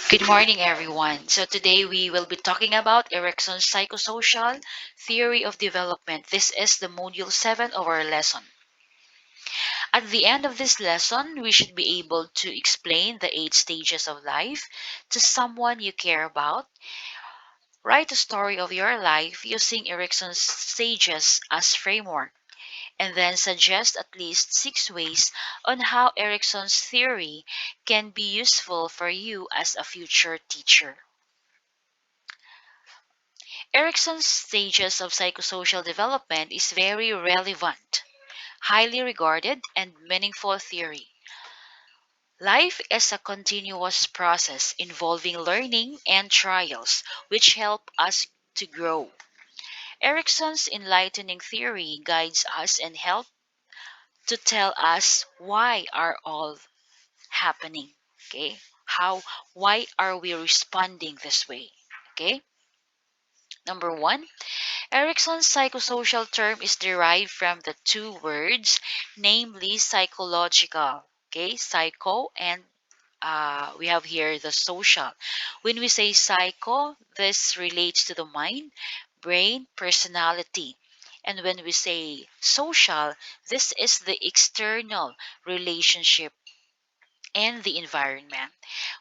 Good morning, everyone. So today we will be talking about Erikson's psychosocial theory of development. This is the module 7 of our lesson. At the end of this lesson, we should be able to explain the 8 stages of life to someone you care about. Write a story of your life using Erikson's stages as framework, and then suggest at least 6 ways on how Erikson's theory can be useful for you as a future teacher. Erikson's stages of psychosocial development is very relevant, highly regarded, and meaningful theory. Life is a continuous process involving learning and trials, which help us to grow. Erikson's enlightening theory guides us and helps to tell us why are all happening. Okay? Why are we responding this way? Okay? Number one, Erikson's psychosocial term is derived from the two words, namely psychological. Okay, psycho and we have here the social. When we say psycho, this relates to the mind, brain, personality. And when we say social, this is the external relationship and the environment.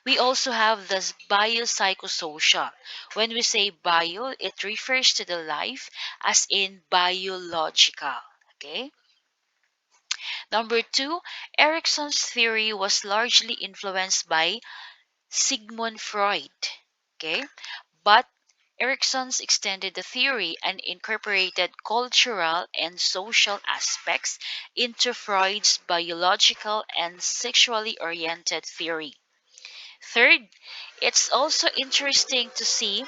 We also have the biopsychosocial. When we say bio, it refers to the life as in biological. Okay. Number two, Erikson's theory was largely influenced by Sigmund Freud. Okay. But Erikson's extended the theory and incorporated cultural and social aspects into Freud's biological and sexually oriented theory. Third, it's also interesting to see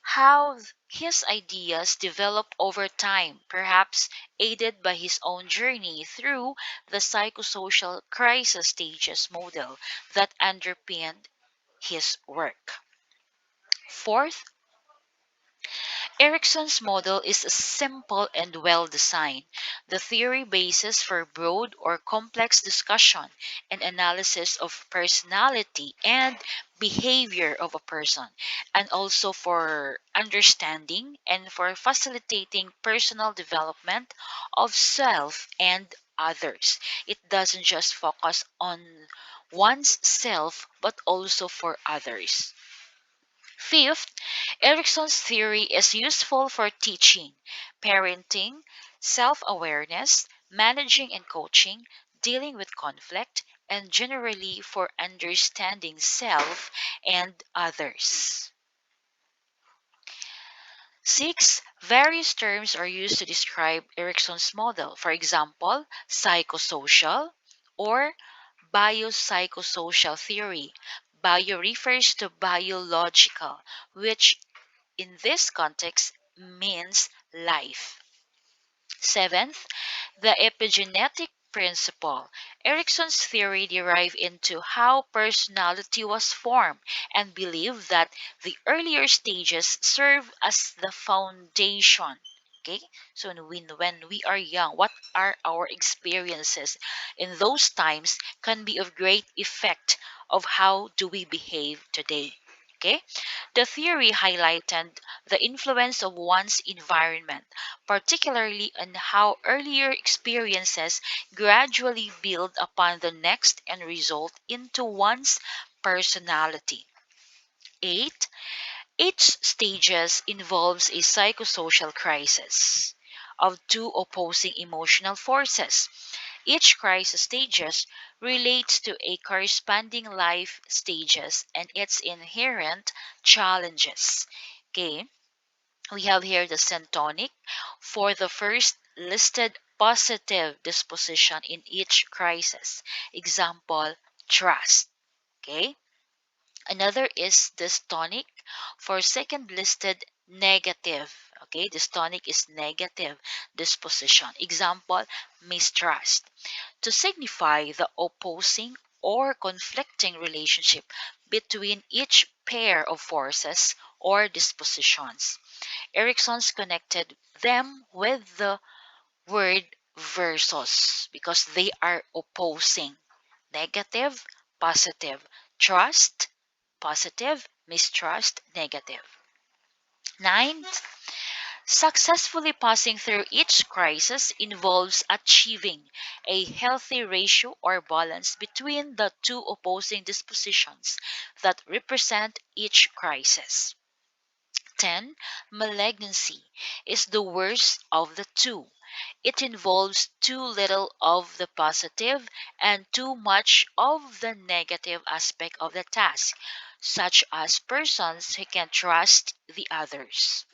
how his ideas developed over time, perhaps aided by his own journey through the psychosocial crisis stages model that underpinned his work. Fourth, Erikson's model is simple and well designed. The theory basis for broad or complex discussion and analysis of personality and behavior of a person, and also for understanding and for facilitating personal development of self and others. It doesn't just focus on one's self but also for others. Fifth, Erikson's theory is useful for teaching, parenting, self awareness, managing and coaching, dealing with conflict, and generally for understanding self and others. Six, various terms are used to describe Erikson's model. For example, psychosocial or biopsychosocial theory. Bio refers to biological, which in this context means life. Seventh, the epigenetic principle. Erikson's theory derived into how personality was formed and believed that the earlier stages serve as the foundation. Okay, so when we are young, what are our experiences in those times can be of great effect of how do we behave today. Okay, the theory highlighted the influence of one's environment, particularly on how earlier experiences gradually build upon the next and result into one's personality. 8. Each stages involves a psychosocial crisis of two opposing emotional forces. Each crisis stages relates to a corresponding life stages and its inherent challenges. Okay, we have here the syntonic for the first listed positive disposition in each crisis. Example, trust. Okay. Another is dystonic for second listed negative. Okay, dystonic is negative disposition. Example, mistrust. To signify the opposing or conflicting relationship between each pair of forces or dispositions. Erikson's connected them with the word versus because they are opposing negative, positive, trust, positive, mistrust, negative. 9. Successfully passing through each crisis involves achieving a healthy ratio or balance between the two opposing dispositions that represent each crisis. 10. Malignancy is the worst of the two. It involves too little of the positive and too much of the negative aspect of the task, such as persons who can trust the others.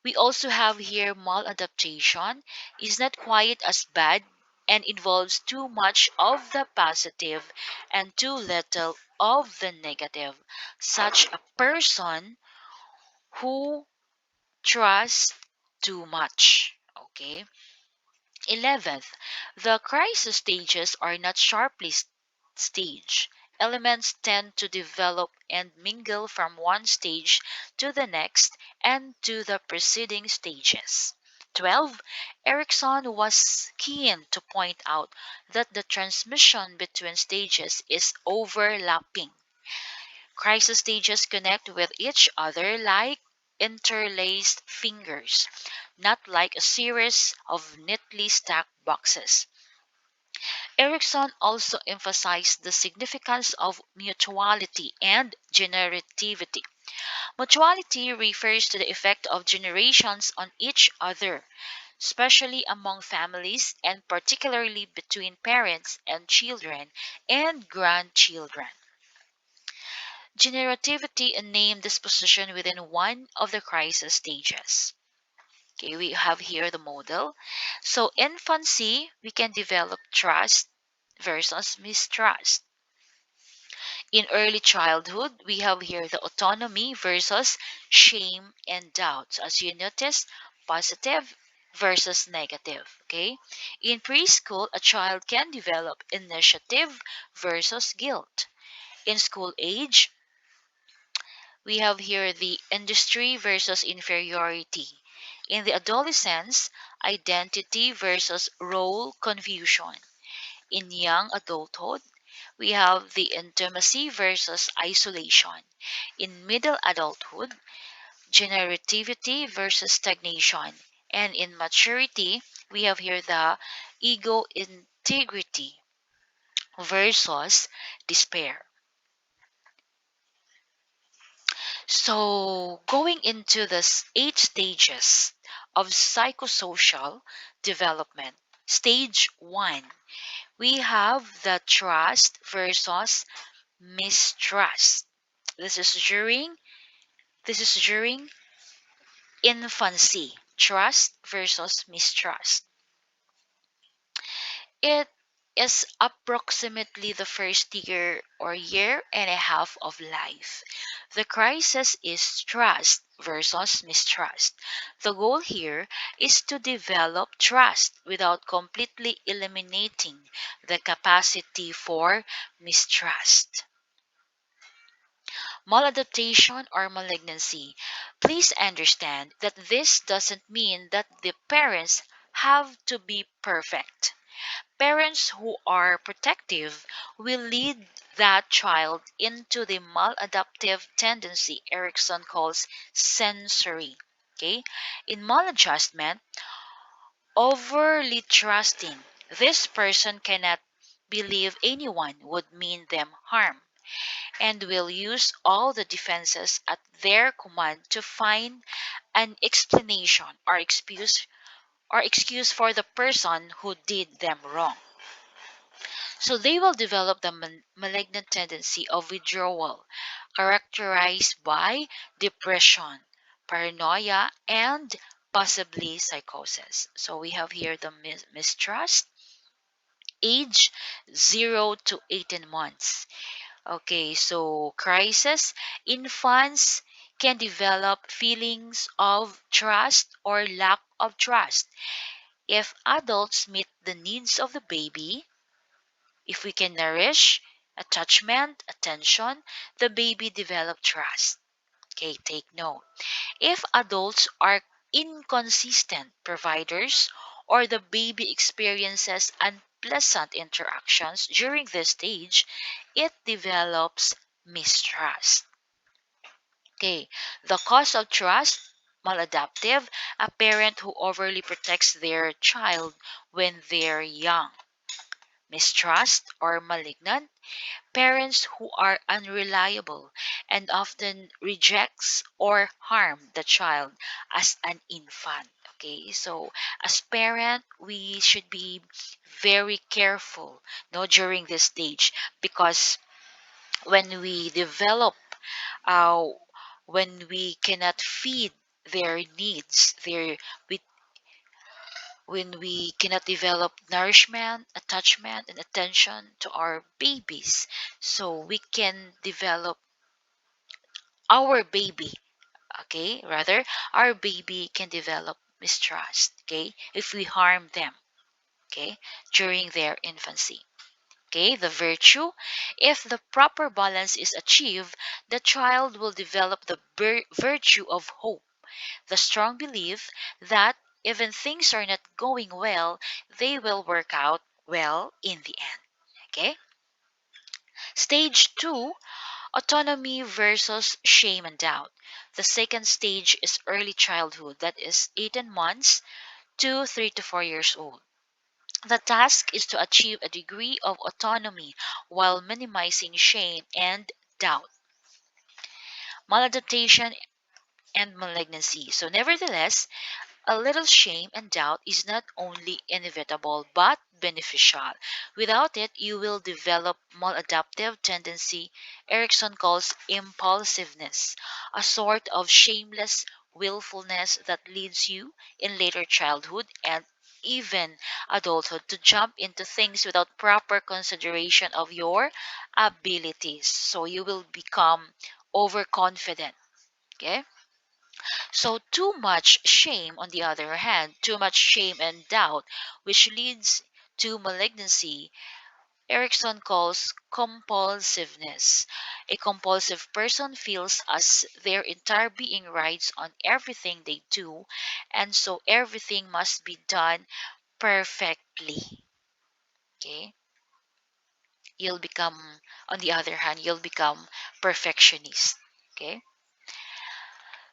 We also have here maladaptation is not quite as bad and involves too much of the positive and too little of the negative, such a person who trusts too much. Okay. 11th, the crisis stages are not sharply staged. Elements tend to develop and mingle from one stage to the next and to the preceding stages. 12. Erikson was keen to point out that the transmission between stages is overlapping. Crisis stages connect with each other like interlaced fingers, not like a series of neatly stacked boxes. Erikson also emphasized the significance of mutuality and generativity. Mutuality refers to the effect of generations on each other, especially among families and particularly between parents and children and grandchildren. Generativity named this position within one of the crisis stages. Okay, we have here the model. So, infancy, we can develop trust versus mistrust. In early childhood, we have here the autonomy versus shame and doubt. So as you notice, positive versus negative. Okay. In preschool, a child can develop initiative versus guilt. In school age, we have here the industry versus inferiority. In the adolescence, identity versus role confusion. In young adulthood, we have the intimacy versus isolation. In middle adulthood, generativity versus stagnation. And in maturity, we have here the ego integrity versus despair. So, going into the 8 stages of psychosocial development. Stage 1, we have the trust versus mistrust. This is during this is during infancy. Trust versus mistrust. It is approximately the first year or year and a half of life. The crisis is trust versus mistrust. The goal here is to develop trust without completely eliminating the capacity for mistrust. Maladaptation or malignancy. Please understand that this doesn't mean that the parents have to be perfect. Parents who are protective will lead that child into the maladaptive tendency Erikson calls sensory. Okay? In maladjustment, overly trusting, this person cannot believe anyone would mean them harm and will use all the defenses at their command to find an explanation or excuse for the person who did them wrong. So they will develop the malignant tendency of withdrawal, characterized by depression, paranoia, and possibly psychosis. So we have here the mistrust, age 0 to 18 months. Okay, so crisis, infants can develop feelings of trust or lack of trust. If adults meet the needs of the baby, if we can nourish attachment, attention, the baby develop trust. Okay, take note. If adults are inconsistent providers or the baby experiences unpleasant interactions during this stage, it develops mistrust. Okay, the cause of trust, maladaptive, a parent who overly protects their child when they're young. Mistrust or malignant, parents who are unreliable and often rejects or harm the child as an infant. Okay, so as parent, we should be very careful, no, during this stage, because when we develop, uh, when we cannot feed their needs, their we, when we cannot develop nourishment, attachment, and attention to our babies, so we can develop our baby, okay, rather, our baby can develop mistrust, okay, if we harm them, okay, during their infancy. Okay, the virtue. If the proper balance is achieved, the child will develop the virtue of hope, the strong belief that even things are not going well, they will work out well in the end. Okay? Stage 2, autonomy versus shame and doubt. The second stage is early childhood, that is 18 months to 3 to 4 years old. The task is to achieve a degree of autonomy while minimizing shame and doubt, maladaptation, and malignancy. So, nevertheless, a little shame and doubt is not only inevitable but beneficial. Without it, you will develop maladaptive tendency. Erikson calls impulsiveness, a sort of shameless willfulness that leads you in later childhood and even adulthood to jump into things without proper consideration of your abilities. So you will become overconfident. Okay? So, too much shame, on the other hand, too much shame and doubt, which leads to malignancy, Erikson calls compulsiveness. A compulsive person feels as their entire being rides on everything they do, and so everything must be done perfectly. Okay? You'll become, on the other hand, you'll become perfectionist. Okay?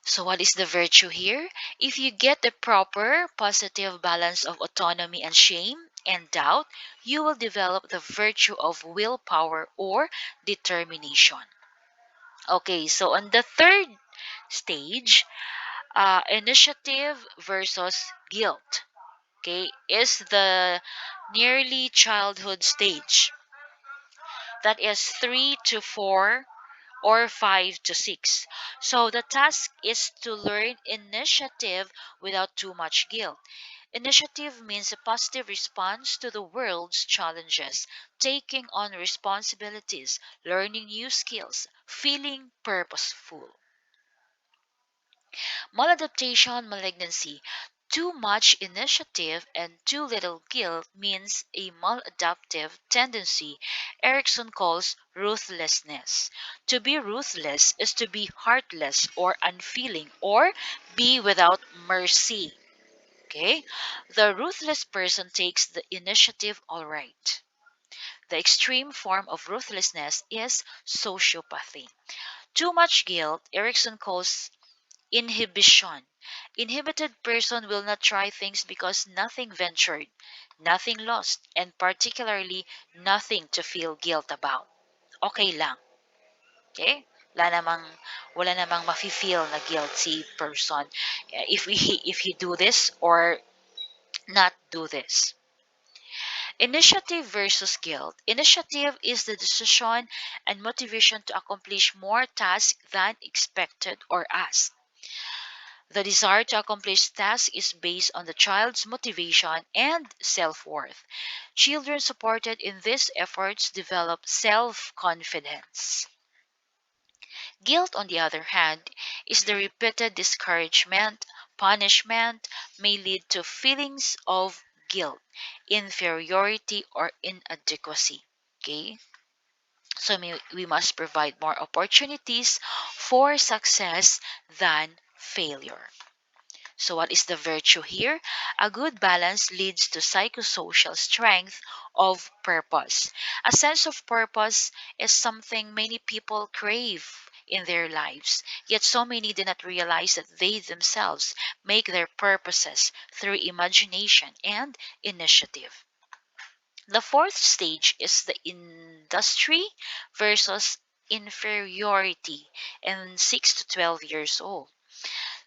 So, what is the virtue here? If you get the proper positive balance of autonomy and shame and doubt, you will develop the virtue of willpower or determination. Okay, so on the third stage, initiative versus guilt, okay, is the nearly childhood stage. That is 3 to 4 or 5 to 6. So the task is to learn initiative without too much guilt. Initiative means a positive response to the world's challenges, taking on responsibilities, learning new skills, feeling purposeful. Maladaptation, malignancy. Too much initiative and too little guilt means a maladaptive tendency. Erikson calls ruthlessness. To be ruthless is to be heartless or unfeeling or be without mercy. Okay? The ruthless person takes the initiative all right. The extreme form of ruthlessness is sociopathy. Too much guilt, Erikson calls inhibition. Inhibited person will not try things because nothing ventured, nothing lost, and particularly nothing to feel guilt about. Okay lang. Okay? Wala namang mafe-feel na guilt si person if he do this or not do this. Initiative versus guilt. Initiative is the decision and motivation to accomplish more tasks than expected or asked. The desire to accomplish tasks is based on the child's motivation and self worth. Children supported in these efforts develop self confidence. Guilt, on the other hand, is the repeated discouragement, punishment may lead to feelings of guilt, inferiority, or inadequacy. Okay? So we must provide more opportunities for success than failure. So, what is the virtue here? A good balance leads to psychosocial strength of purpose. A sense of purpose is something many people crave in their lives, yet so many do not realize that they themselves make their purposes through imagination and initiative. The fourth stage is the industry versus inferiority in 6 to 12 years old.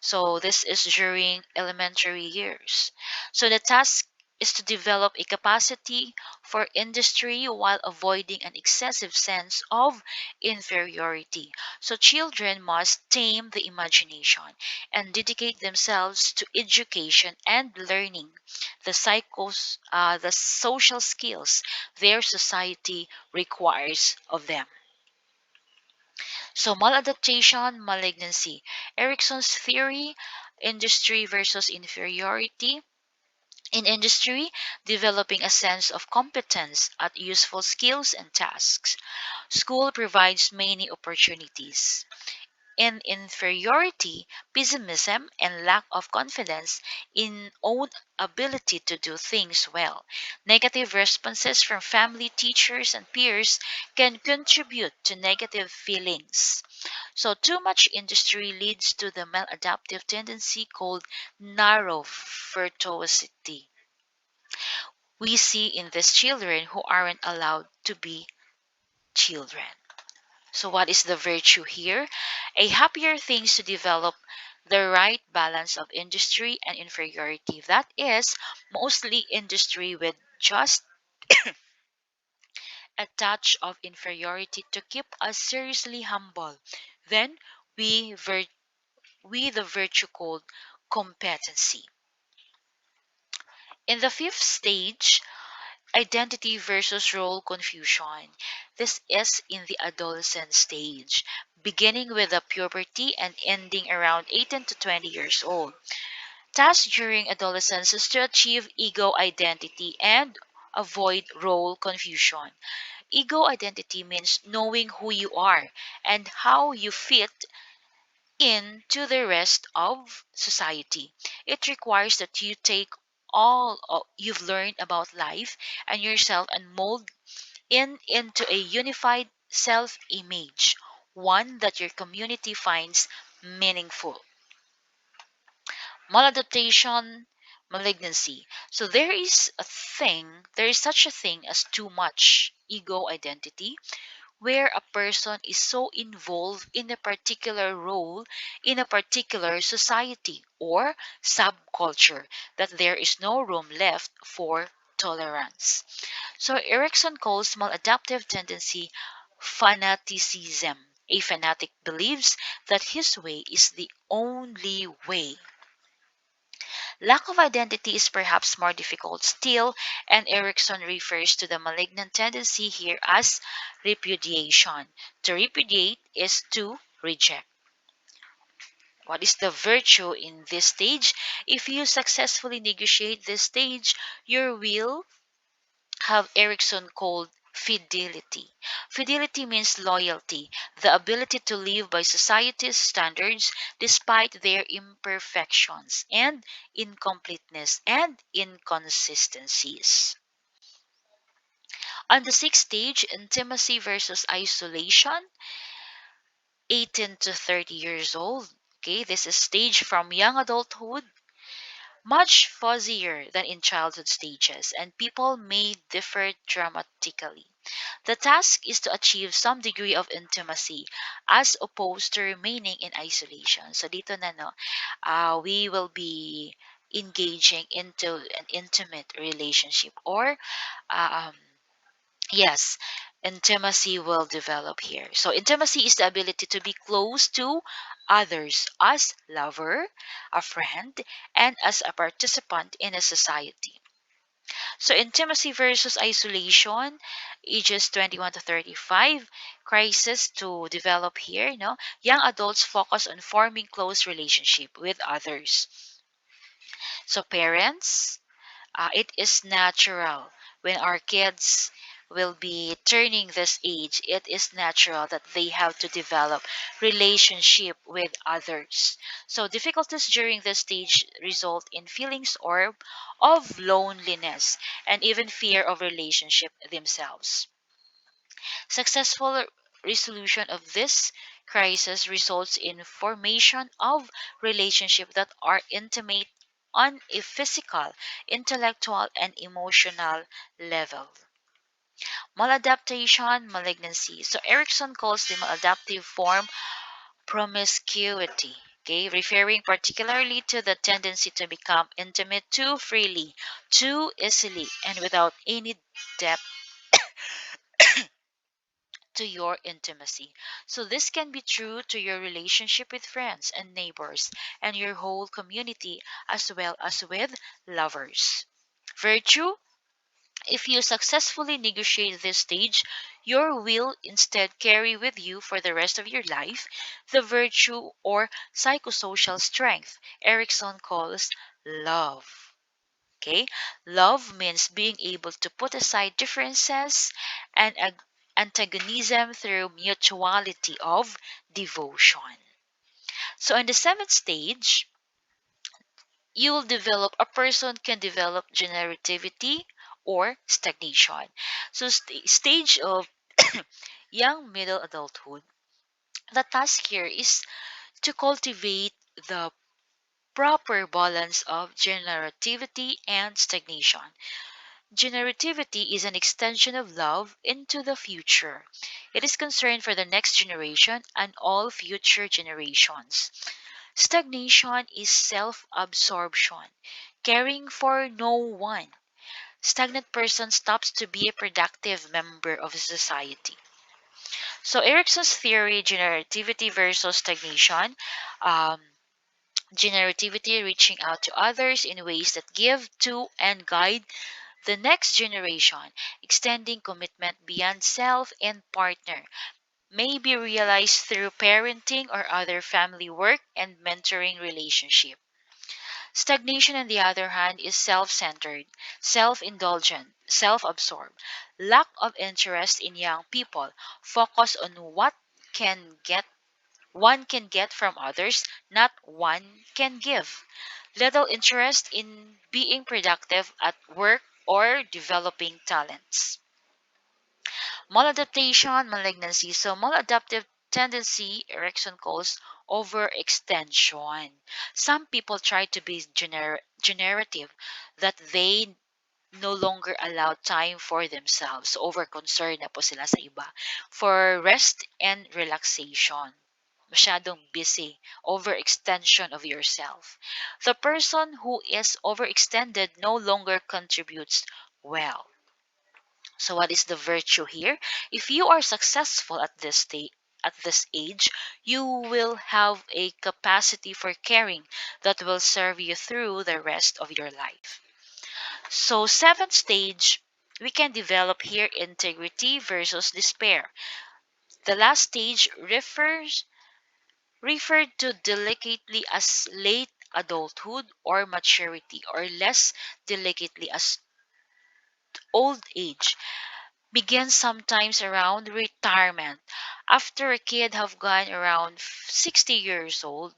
So this is during elementary years. So the task is to develop a capacity for industry while avoiding an excessive sense of inferiority. So children must tame the imagination and dedicate themselves to education and learning the social skills their society requires of them. So, maladaptation, malignancy. Erikson's theory, industry versus inferiority. In industry, developing a sense of competence at useful skills and tasks. School provides many opportunities. In inferiority, pessimism and lack of confidence in own ability to do things well. Negative responses from family, teachers, and peers can contribute to negative feelings. So, too much industry leads to the maladaptive tendency called narrow virtuosity. We see in these children who aren't allowed to be children. So, what is the virtue here? A happier things to develop the right balance of industry and inferiority. That is mostly industry with just a touch of inferiority to keep us seriously humble. Then we the virtue called competency. In the fifth stage, identity versus role confusion. This is in the adolescent stage, beginning with the puberty and ending around 18 to 20 years old. Task during adolescence is to achieve ego identity and avoid role confusion. Ego identity means knowing who you are and how you fit into the rest of society. It requires that you take you've learned about life and yourself and mold into a unified self-image, one that your community finds meaningful. Maladaptation, malignancy. So there is such a thing as too much ego identity where a person is so involved in a particular role in a particular society or subculture that there is no room left for tolerance. So Erikson calls maladaptive tendency fanaticism. A fanatic believes that his way is the only way. Lack of identity is perhaps more difficult still, and Erikson refers to the malignant tendency here as repudiation. To repudiate is to reject. What is the virtue in this stage? If you successfully negotiate this stage, your will have Erikson called fidelity. Fidelity means loyalty, the ability to live by society's standards despite their imperfections and incompleteness and inconsistencies. On the sixth stage, intimacy versus isolation, 18 to 30 years old. Okay, this is stage from young adulthood, much fuzzier than in childhood stages, and people may differ dramatically. The task is to achieve some degree of intimacy as opposed to remaining in isolation. So dito na no, we will be engaging into an intimate relationship or um, yes, intimacy will develop here. So intimacy is the ability to be close to others as lover, a friend, and as a participant in a society. So intimacy versus isolation, ages 21 to 35, crisis to develop here. Young adults focus on forming close relationship with others. So parents, it is natural when our kids will be turning this age, it is natural that they have to develop relationship with others. So difficulties during this stage result in feelings or of loneliness and even fear of relationship themselves. Successful resolution of this crisis results in formation of relationships that are intimate on a physical, intellectual, and emotional level. Maladaptation malignancy. So Erikson calls the maladaptive form promiscuity, okay, referring particularly to the tendency to become intimate too freely, too easily, and without any depth to your intimacy. So this can be true to your relationship with friends and neighbors and your whole community as well as with lovers. Virtue. If you successfully negotiate this stage, your will instead carry with you for the rest of your life the virtue or psychosocial strength Erikson calls love. Okay? Love means being able to put aside differences and antagonism through mutuality of devotion. So in the seventh stage, you will develop a person can develop generativity or stagnation. So stage of young middle adulthood, the task here is to cultivate the proper balance of generativity and stagnation. Generativity is an extension of love into the future. It is concerned for the next generation and all future generations. Stagnation is self absorption, caring for no one. Stagnant person stops to be a productive member of society. So Erikson's theory, generativity versus stagnation, um, generativity reaching out to others in ways that give to and guide the next generation, extending commitment beyond self and partner, may be realized through parenting or other family work and mentoring relationship. Stagnation, on the other hand, is self centered, self indulgent, self absorbed, lack of interest in young people, focus on what can get one can get from others, not one can give. Little interest in being productive at work or developing talents. Maladaptation, malignancy. So maladaptive tendency, Erikson calls overextension. Some people try to be generative, that they no longer allow time for themselves. Over-concern na po sila sa iba. For rest and relaxation. Masyadong busy. Overextension of yourself. The person who is overextended no longer contributes well. So what is the virtue here? If you are successful at this at this age, you will have a capacity for caring that will serve you through the rest of your life. So seventh stage, we can develop here integrity versus despair. The last stage referred to delicately as late adulthood or maturity, or less delicately as old age, begins sometimes around retirement. After a kid have gone around 60 years old,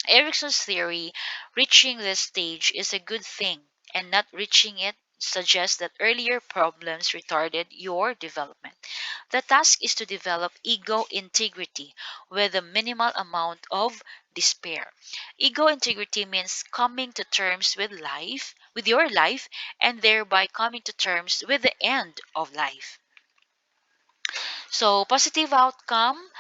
Erikson's theory, reaching this stage is a good thing, and not reaching it suggests that earlier problems retarded your development. The task is to develop ego integrity with a minimal amount of despair. Ego integrity means coming to terms with your life, and thereby coming to terms with the end of life. So, positive outcome,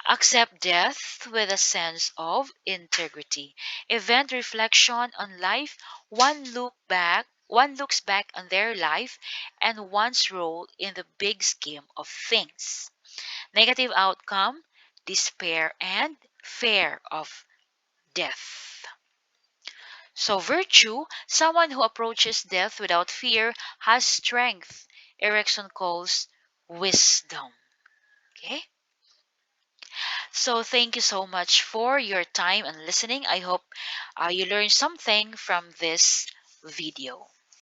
accept death with a sense of integrity. Event reflection on life, one looks back on their life and one's role in the big scheme of things. Negative outcome, despair and fear of death. So virtue, someone who approaches death without fear has strength. Erikson calls wisdom. Okay? So thank you so much for your time and listening. I hope you learned something from this video.